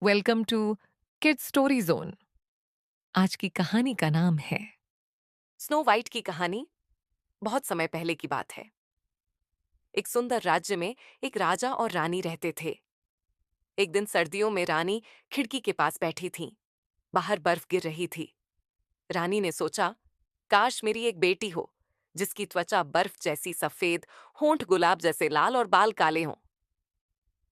Welcome to kids story zone. आज की कहानी का नाम है स्नो वाइट की कहानी। बहुत समय पहले की बात है। एक सुंदर राज्य में एक राजा और रानी रहते थे। एक दिन सर्दियों में रानी खिड़की के पास बैठी थी। बाहर बर्फ गिर रही थी। रानी ने सोचा, काश मेरी एक बेटी हो जिसकी त्वचा बर्फ जैसी सफेद, होंठ गुलाब जैसे लाल और बाल काले हों।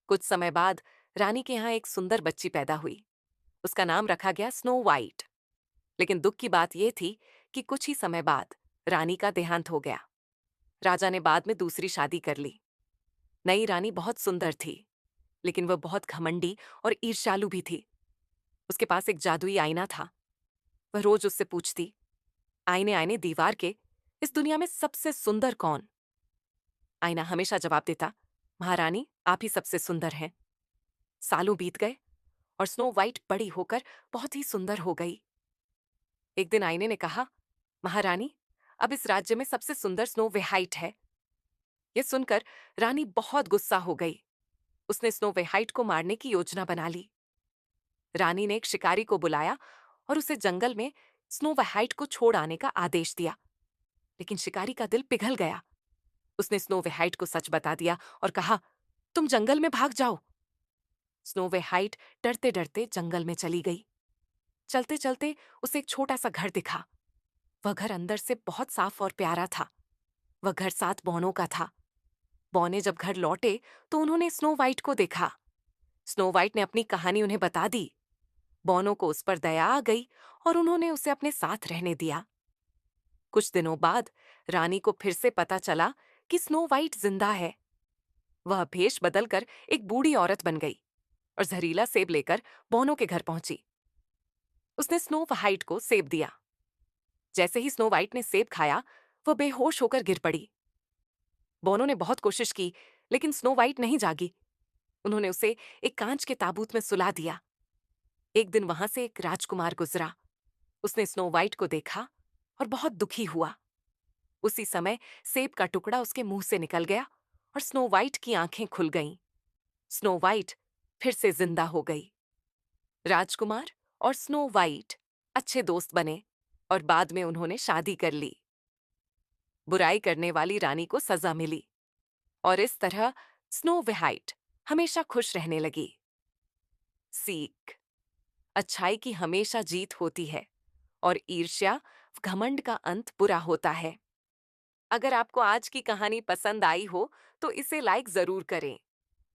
कुछ समय बाद रानी के यहाँ एक सुंदर बच्ची पैदा हुई। उसका नाम रखा गया स्नो वाइट। लेकिन दुख की बात यह थी कि कुछ ही समय बाद रानी का देहांत हो गया। राजा ने बाद में दूसरी शादी कर ली। नई रानी बहुत सुंदर थी, लेकिन वह बहुत घमंडी और ईर्ष्यालु भी थी। उसके पास एक जादुई आईना था। वह रोज उससे पूछती, आईने आईने दीवार के, इस दुनिया में सबसे सुंदर कौन? आईना हमेशा जवाब देता, महारानी आप ही सबसे सुंदर हैं। सालों बीत गए और स्नो वाइट बड़ी होकर बहुत ही सुंदर हो गई। एक दिन आईने ने कहा, महारानी अब इस राज्य में सबसे सुंदर स्नो वाइट है। यह सुनकर रानी बहुत गुस्सा हो गई। उसने स्नो वाइट को मारने की योजना बना ली। रानी ने एक शिकारी को बुलाया और उसे जंगल में स्नो वाइट को छोड़ आने का आदेश दिया। लेकिन शिकारी का दिल पिघल गया। उसने स्नो वाइट को सच बता दिया और कहा, तुम जंगल में भाग जाओ। स्नो वाइट डरते डरते जंगल में चली गई। चलते चलते उसे एक छोटा सा घर दिखा। वह घर अंदर से बहुत साफ और प्यारा था। वह घर 7 बौनों का था। बौने जब घर लौटे तो उन्होंने स्नो वाइट को देखा। स्नो वाइट ने अपनी कहानी उन्हें बता दी। बौनों को उस पर दया आ गई और उन्होंने उसे अपने साथ रहने दिया। कुछ दिनों बाद रानी को फिर से पता चला कि स्नो वाइट जिंदा है। वह भेष बदलकर एक बूढ़ी औरत बन गई और जहरीला सेब लेकर बौनों के घर पहुंची। उसने स्नो वाइट को सेब दिया। जैसे ही स्नो वाइट ने सेब खाया, वह बेहोश होकर गिर पड़ी। बौनों ने बहुत कोशिश की, लेकिन स्नो वाइट नहीं जागी। उन्होंने उसे एक कांच के ताबूत में सुला दिया। एक दिन वहां से एक राजकुमार गुजरा। उसने स्नो वाइट को देखा और बहुत दुखी हुआ। उसी समय सेब का टुकड़ा उसके मुंह से निकल गया और स्नो वाइट की आंखें खुल गईं। स्नो वाइट फिर से जिंदा हो गई। राजकुमार और स्नो वाइट अच्छे दोस्त बने और बाद में उन्होंने शादी कर ली। बुराई करने वाली रानी को सजा मिली और इस तरह स्नो वाइट हमेशा खुश रहने लगी। सीख: अच्छाई की हमेशा जीत होती है और ईर्ष्या, घमंड का अंत बुरा होता है। अगर आपको आज की कहानी पसंद आई हो तो इसे लाइक जरूर करें,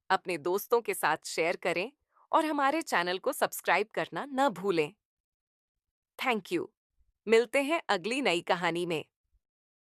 अपने दोस्तों के साथ शेयर करें और हमारे चैनल को सब्सक्राइब करना न भूलें। Thank you. मिलते हैं अगली नई कहानी में।